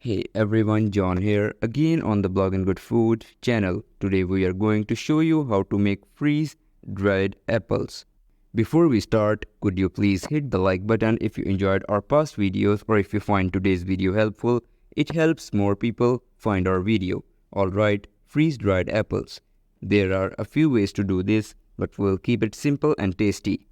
Hey everyone, John here again on the Bloggin Good Food channel. Today we are going to show you how to make freeze-dried apples. Before we start, could you please hit the like button if you enjoyed our past videos or if you find today's video helpful. It helps more people find our video. Alright, freeze-dried apples. There are a few ways to do this, but we'll keep it simple and tasty.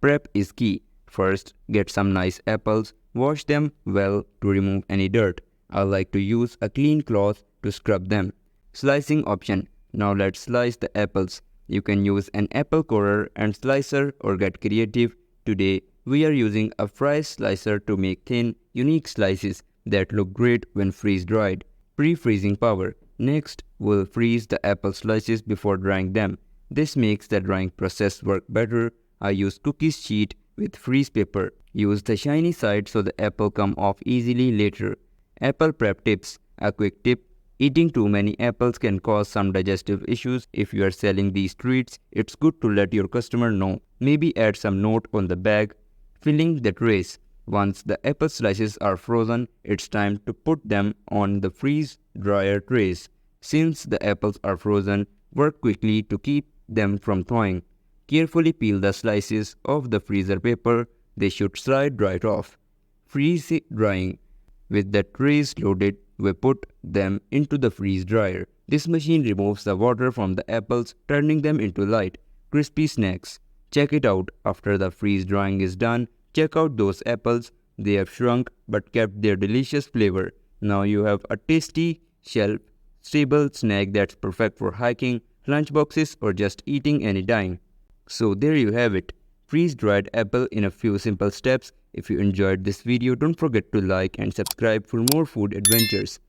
Prep is key. First, get some nice apples, wash them well to remove any dirt. I like to use a clean cloth to scrub them. Slicing option. Now let's slice the apples. You can use an apple corer and slicer or get creative. Today, we are using a fry slicer to make thin, unique slices that look great when freeze-dried. Pre-freezing power. Next, we'll freeze the apple slices before drying them. This makes the drying process work better. I use cookie sheet with freeze paper. Use the shiny side so the apple come off easily later. Apple prep tips. A quick tip. Eating too many apples can cause some digestive issues. If you are selling these treats, it's good to let your customer know. Maybe add some note on the bag. Filling the trays. Once the apple slices are frozen, it's time to put them on the freeze dryer trays. Since the apples are frozen, work quickly to keep them from thawing. Carefully peel the slices off the freezer paper. They should slide right off. Freeze drying. With the trays loaded, we put them into the freeze dryer. This machine removes the water from the apples, turning them into light, crispy snacks. Check it out after the freeze drying is done. Check out those apples. They have shrunk but kept their delicious flavor. Now you have a tasty, shelf-stable snack that's perfect for hiking, lunchboxes, or just eating anytime. So there you have it. Freeze-dried apple in a few simple steps. If you enjoyed this video, don't forget to like and subscribe for more food adventures.